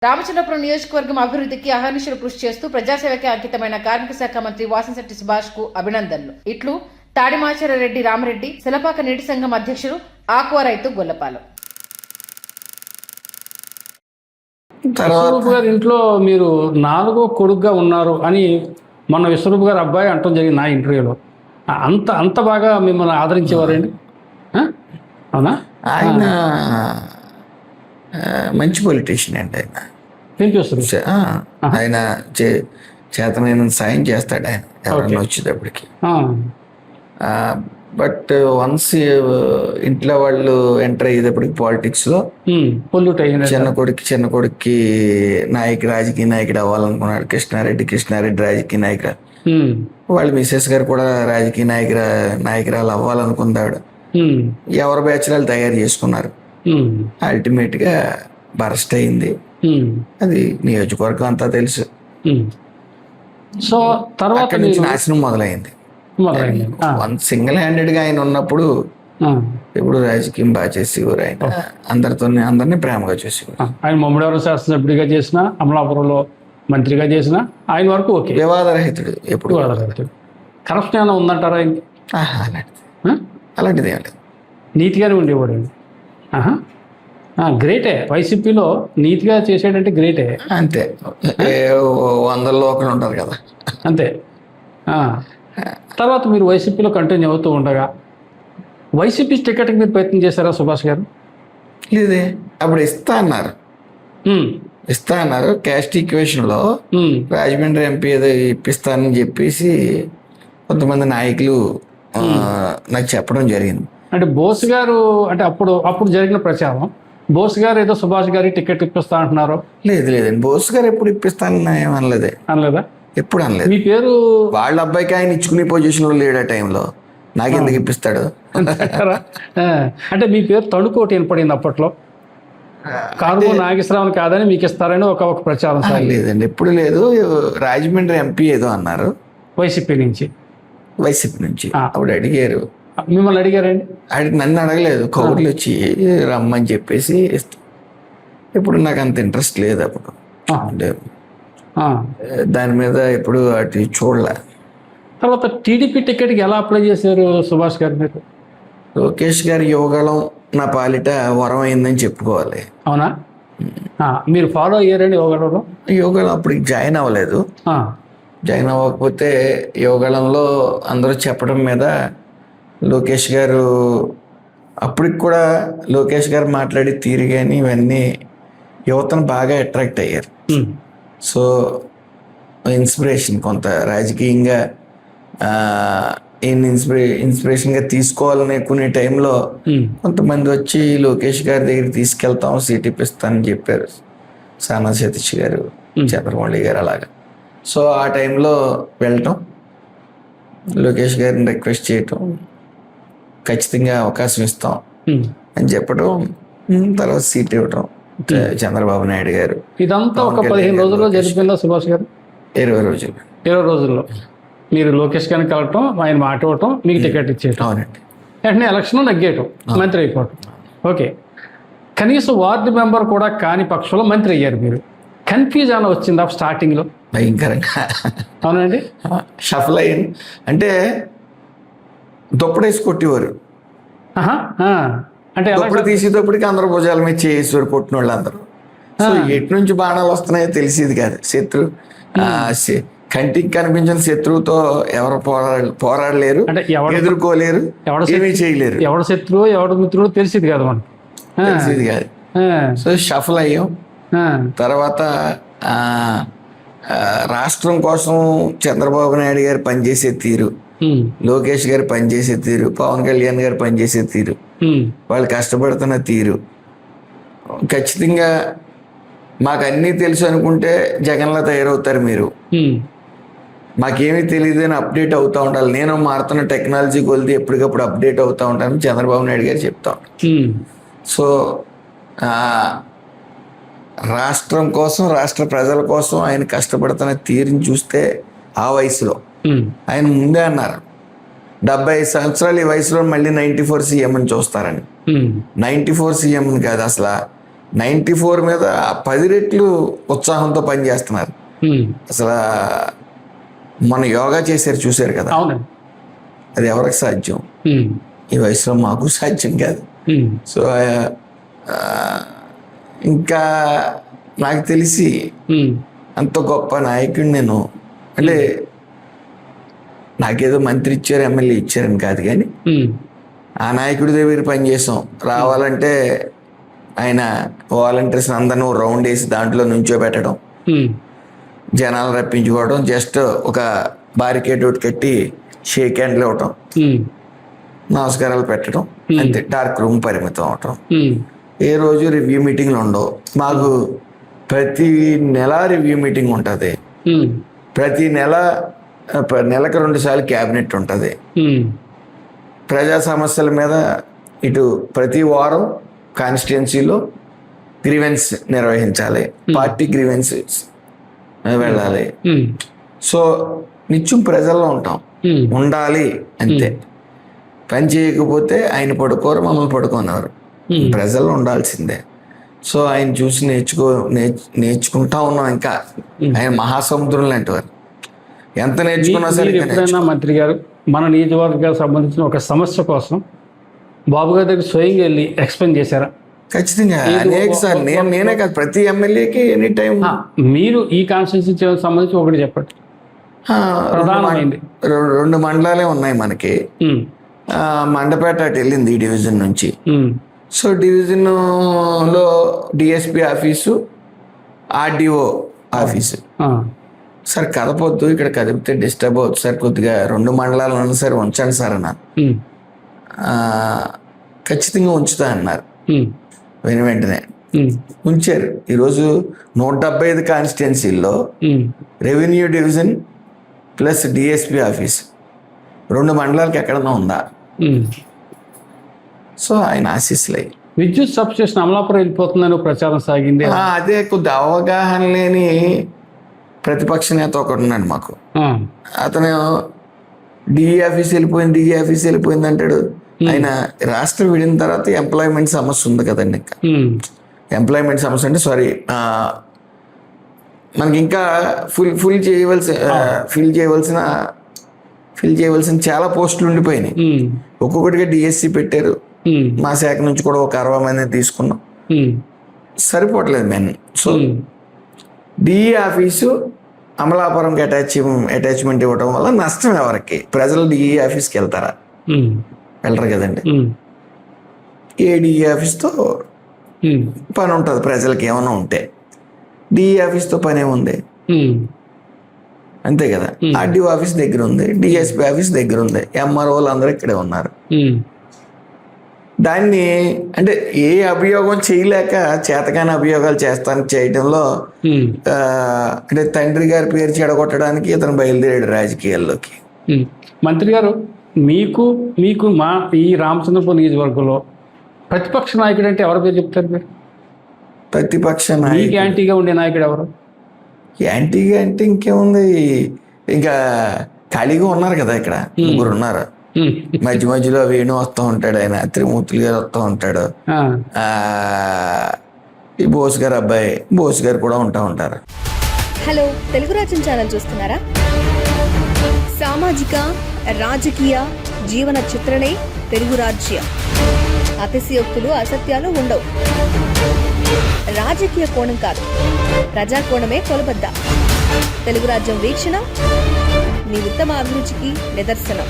రామచంద్రపురం నియోజకవర్గం అభివృద్ధికి అహర్నిశలు కృషి చేస్తూ ప్రజాసేవకి అంకితమైన కార్మిక శాఖ మంత్రి వాసంశెట్టి సుభాష్ కు అభినందనలు. ఇట్లు తాడిమాచర రెడ్డి రామరెడ్డి, శిలపాక నీటి సంఘం అధ్యక్షుడు, ఆక్వా రైతు గొల్లపాలెం. విశ్వరూప్ గారి ఇంట్లో మీరు 4వ కొడుకుగా ఉన్నారు అని మొన్న విశ్వరూప్ గారు అబ్బాయి అంటం జరిగింది నా ఇంటర్వ్యూలో. అంత బాగా మిమ్మల్ని ఆదరించేవారండి? అవునా? ఆయన మంచి పొలిటీషియన్ అండి. ఆయన చేతనైన సాయం చేస్తాడు ఆయన ఎవరైనా వచ్చేటప్పటికి. బట్ వన్స్ ఇంట్లో వాళ్ళు ఎంటర్ అయ్యేటప్పటికి పాలిటిక్స్ లో చిన్న కొడుక్కి రాజకీయ నాయకుడు అవ్వాలనుకున్నాడు. కృష్ణారెడ్డి రాజకీయ నాయకుడు. వాళ్ళ మిసెస్ గారు కూడా రాజకీయ నాయకురాలు అవ్వాలనుకున్నాడు. ఎవరి బ్యాచ్లు తయారు చేసుకున్నారు. అల్టిమేట్ గా బరస్ట్ అయింది. అది నియోజకవర్గం అంతా తెలుసు. సో తర్వాత అక్కడి నుంచి నాశనం మొదలైంది. సింగిల్ హ్యాండెడ్ గా ఆయన ఉన్నప్పుడు ఇప్పుడు రాజకీయం బాగా చేసేవారు. ఆయన అందరినీ ప్రేమగా చేసేవారు. ఆయన మమ్మడివారం శాసనసభ్యుడిగా చేసిన, అమలాపురంలో మంత్రిగా చేసిన ఆయన వరకు ఓకే, వివాదరహితుడు. ఎప్పుడు కరప్షన్ ఏమైనా ఉందంటారా ఆయనకి? అలాంటిది ఏం లేదు, నీతిగానే ఉండేవాడు. గ్రేటే. వైసీపీలో నీతిగా చేసేటంటే గ్రేటే. అంతే, 100లో ఒకరు ఉంటారు కదా, అంతే. తర్వాత మీరు వైసీపీలో కంటిన్యూ అవుతూ ఉండగా వైసీపీ టికెట్కి మీరు ప్రయత్నం చేశారా సుభాష్ గారు? లేదే, అప్పుడు ఇస్తా అన్నారు. క్యాస్ట్ ఈక్వేషన్ లో రాజమండ్రి ఎంపీ ఏదో ఇప్పిస్తానని చెప్పేసి కొంతమంది నాయకులు నాకు చెప్పడం జరిగింది. అంటే బోస్ గారు, అంటే అప్పుడు జరిగిన ప్రచారం, బోస్ గారు ఏదో సుభాష్ గారి టికెట్ ఇప్పిస్తా అంటున్నారు. లేదండి, బోస్ గారు ఎప్పుడు ఇప్పిస్తానని ఏమనలేదే. అనలేదా? ఎప్పుడు అనలేదు. మీ పేరు వాళ్ళ అబ్బాయికి ఆయన ఇచ్చుకునే పొజిషన్ లో లేడు. ఆ టైంలో నాకెందుకు ఇప్పిస్తాడు? అంటే మీ పేరు తణుకోటి వినపడింది అప్పట్లో. కారుమూరి నాగేశ్వరరావు కాదని మీకు ఇస్తారని ఒక ప్రచారం. లేదండి, ఎప్పుడు లేదు. రాజమండ్రి ఎంపీ ఏదో అన్నారు వైసీపీ నుంచి. అప్పుడు అడిగారు. మిమ్మల్ని అడిగారండి? నన్ను అడగలేదు, కౌరులు వచ్చి రమ్మని చెప్పేసి. ఇప్పుడు నాకు అంత ఇంట్రెస్ట్ లేదు అప్పుడు. అంటే దాని మీద ఎప్పుడు అటు చూడలే. తర్వాత టీడీపీ టికెట్కి ఎలా అప్లై చేశారు సుభాష్ గారు మీరు? లోకేష్ గారి యోగాలం నా పాలిట వరం అయిందని చెప్పుకోవాలి. అవునా? మీరు ఫాలో అయ్యారండి యోగాలంలో? యోగాలం అప్పుడు జాయిన్ అవ్వలేదు. జాయిన్ అవ్వకపోతే యోగాలంలో అందరూ చెప్పడం మీద లోకేష్ గారు, అప్పటికి కూడా లోకేష్ గారు మాట్లాడి తీరు కానీ ఇవన్నీ యువతను బాగా అట్రాక్ట్ అయ్యారు. సో ఇన్స్పిరేషన్, కొంత రాజకీయంగా ఇన్స్పిరేషన్గా తీసుకోవాలని కొనే టైంలో కొంతమంది వచ్చి లోకేష్ గారి దగ్గరికి తీసుకెళ్తాం, సీట్ ఇప్పిస్తానని చెప్పారు. సానా సతీష్ గారు, చంద్రమౌళి గారు, అలాగా. సో ఆ టైంలో వెళ్ళటం, లోకేష్ గారిని రిక్వెస్ట్ చేయటం, ఖచ్చితంగా అవకాశం ఇస్తాం అని చెప్పడం, తర్వాత సీట్ ఇవ్వటం చంద్రబాబు నాయుడు గారు. ఇదంతా ఒక 15 రోజుల్లో జరిపిందా సుభాష్ గారు? 20 రోజుల్లో మీరు లోకేష్ గారిని కలవటం, ఆయన మాట ఇవ్వటం, మీకు టికెట్ ఇచ్చేయటం, వెంటనే ఎలక్షన్ నెగ్గేయటం, మంత్రి అయిపోవటం. ఓకే, కనీసం వార్డు మెంబర్ కూడా కాని పక్షంలో మంత్రి అయ్యారు మీరు. కన్ఫ్యూజ్ అని వచ్చిందా స్టార్టింగ్లో? భయంకరంగా. అవునండి, షఫల్ అయ్యింది. అంటే దుప్పడేసి కొట్టేవారు. అంటే దుప్పటి తీసేటప్పటికి అందరూ భుజాల మీద చేసేవారు కొట్టిన వాళ్ళు అందరూ. సో ఎటు నుంచి బాణాలు వస్తున్నాయో తెలిసేది కాదు. కంటికి కనిపించిన శత్రువుతో ఎవరు పోరాడలేరు, ఎదుర్కోలేరు, ఏమీ చేయలేరు. ఎవడు శత్రువు ఎవడు మిత్రుడు తెలిసేది కాదు మనకు, తెలిసేది కాదు. సో షఫల్ అయ్యాం. తర్వాత రాష్ట్రం కోసం చంద్రబాబు నాయుడు గారు పనిచేసే తీరు, లోకేష్ గారు పనిచేసే తీరు, పవన్ కళ్యాణ్ గారు పనిచేసే తీరు, వాళ్ళు కష్టపడుతున్న తీరు, ఖచ్చితంగా మాకు అన్నీ తెలుసు అనుకుంటే జగన్లా తయారవుతారు మీరు. మాకేమీ తెలియదు అని అప్డేట్ అవుతూ ఉండాలి. నేను మారుతున్న టెక్నాలజీ కొలిది ఎప్పటికప్పుడు అప్డేట్ అవుతూ ఉంటాను చంద్రబాబు నాయుడు గారు చెప్తా ఉంటాను. సో రాష్ట్రం కోసం, రాష్ట్ర ప్రజల కోసం ఆయన కష్టపడుతున్న తీరుని చూస్తే ఆ వయసులో ఆయన ముందే అన్నారు 75 సంవత్సరాలు ఈ వయసులో మళ్ళీ 94 సీఎం అని చూస్తారని. 94 సీఎం కాదు, అసలు 94 మీద 10 రెట్లు ఉత్సాహంతో పనిచేస్తున్నారు. అసలు మన యోగా చేశారు చూశారు కదా, అవునండి. అది ఎవరికి సాధ్యం? ఈ వయసులో మాకు సాధ్యం కాదు. సో ఇంకా నాకు తెలిసి అంత గొప్ప నాయకుడు నేను, అంటే నాకేదో మంత్రి ఇచ్చారు, ఎమ్మెల్యే ఇచ్చారని కాదు, కానీ ఆ నాయకుడి దగ్గర పనిచేసాం. రావాలంటే ఆయన వాలంటీర్స్ అందరినీ రౌండ్ వేసి దాంట్లో నుంచోబెట్టడం, జనాలు రప్పించుకోవడం, జస్ట్ ఒక బారికేడ్ ఒకటి కట్టి షేక్ హ్యాండ్లు ఇవ్వటం, నమస్కారాలు పెట్టడం, అంతే. డార్క్ రూమ్ పరిమితం అవటం. ఏ రోజు రివ్యూ మీటింగ్లు ఉండవు మాకు. ప్రతి నెల రివ్యూ మీటింగ్ ఉంటుంది. ప్రతి నెలకు 2 సార్లు క్యాబినెట్ ఉంటుంది. ప్రజా సమస్యల మీద ఇటు ప్రతి వారం కాన్స్టిట్యున్సీలో గ్రీవెన్స్ నిర్వహించాలి, పార్టీ గ్రీవెన్సెస్ వెళ్ళాలి. సో నిత్యం ప్రజల్లో ఉంటాం, ఉండాలి అంతే. పని చేయకపోతే ఆయన పడుకోరు, మమ్మల్ని పడుకున్నారు. ప్రజల్లో ఉండాల్సిందే. సో ఆయన చూసి నేర్చుకుంటా ఉన్నాం. ఇంకా ఆయన మహాసముద్రం లాంటి వారు. ఎంత నేర్చుకున్నా సరే. ఎప్పుడైనా మంత్రి గారు మన నియోజకవర్గానికి సంబంధించిన ఒక సమస్య కోసం బాబు గారి దగ్గర స్వయంగా వెళ్ళి ఎక్స్ప్లెయిన్ చేశారా? ఖచ్చితంగా అనేక సార్లు. నేనే కాదు, ప్రతి ఎమ్మెల్యేకి ఎనీ టైం. మీరు ఈ కాన్స్టిట్యూన్సీ సంబంధించి ఒకటి చెప్పండి. ప్రధానమైంది 2 మండలాలే ఉన్నాయి మనకి. మండపేట అటు వెళ్ళింది ఈ డివిజన్ నుంచి. సో డివిజన్లో DSP office, RDO office. Sir కదపొద్దు, ఇక్కడ కదిపితే డిస్టర్బ్ అవుతుంది సార్, కొద్దిగా 2 మండలాలు ఉన్న సార్ ఉంచండి సార్ అన్నారు. ఖచ్చితంగా ఉంచుతా అన్నారు. వెంటనే ఉంచారు. ఈరోజు 175 కాన్స్టిట్యున్సీల్లో revenue division plus DSP office 2 మండలాలకి ఎక్కడన్నా ఉందా? సో ఆయన ఆశీస్సులై విద్యుత్ సబ్స్టేషన్ అమలాపురం వెళ్ళిపోతుందని ప్రచారం సాగింది. అదే కొద్ది అవగాహన లేని ప్రతిపక్ష నేత ఒకటి ఉన్నాడు మాకు. అతను డిఈ ఆఫీస్ వెళ్ళిపోయింది అంటాడు. ఆయన రాష్ట్రం విడిన తర్వాత ఎంప్లాయ్మెంట్ సమస్య ఉంది కదండి. ఇంకా ఎంప్లాయ్మెంట్ సమస్య అంటే మనకి ఇంకా ఫిల్ చేయవలసిన చాలా పోస్టులు ఉండిపోయినాయి. ఒక్కొక్కటిగా డిఎస్సి పెట్టారు. మా శాఖ నుంచి కూడా ఒక 60 మందిని తీసుకున్నాం. సరిపోవట్లేదు మెయిన్. సో డిఈ ఆఫీసు అమలాపురంకి అటాచ్మెంట్ ఇవ్వడం వల్ల నష్టం ఎవరికి? ప్రజలు డిఈ ఆఫీస్కి వెళ్తారా? వెళ్ళరు కదండి. ఏ డిఈ ఆఫీస్తో పని ఉంటుంది ప్రజలకి ఏమైనా ఉంటే. డిఈ ఆఫీస్తో పని ఏముంది? అంతే కదా. ఆర్డీఓ ఆఫీస్ దగ్గర ఉంది, డిఎస్పీ ఆఫీస్ దగ్గర ఉంది, ఎంఆర్ఓలు అందరూ ఇక్కడే ఉన్నారు. దాన్ని అంటే ఏ అభియోగం చేయలేక చేతకాని అభియోగాలు చేయడంలో అంటే తండ్రి గారి పేరు చెడగొట్టడానికి ఇతను బయలుదేరాడు రాజకీయాల్లోకి. మంత్రి గారు, మీకు మా ఈ రామచంద్రపురం నియోజకవర్గంలో ప్రతిపక్ష నాయకుడు అంటే ఎవరి పేరు చెప్తారు మీరు? ప్రతిపక్ష నాయకుడు యాంటీగా ఉండే నాయకుడు ఎవరు? యాంటీగా అంటే ఇంకేముంది, ఇంకా ఖాళీగా ఉన్నారు కదా, ఇక్కడ 3 ఉన్నారు. మధ్యలో వేణు వస్తూ ఉంటాడు, ఆయన త్రిమూర్తులు గారు వస్తూ ఉంటాడు, ఈ బోస్ గారు అబ్బాయి బోస్ గారు కూడా ఉంటారు. హలో, తెలుగు రాజ్యం ఛానల్ చూస్తున్నారా? సామాజిక రాజకీయ జీవన చిత్రణే తెలుగు రాజ్యం. అతిశయోక్తులు అసత్యాలు ఉండవు. రాజకీయ కోణం కాదు, ప్రజా కోణమే కొలబద్ద. తెలుగు రాజ్యం వీక్షణ మీ ఉత్తమ అభిరుచికి నిదర్శనం.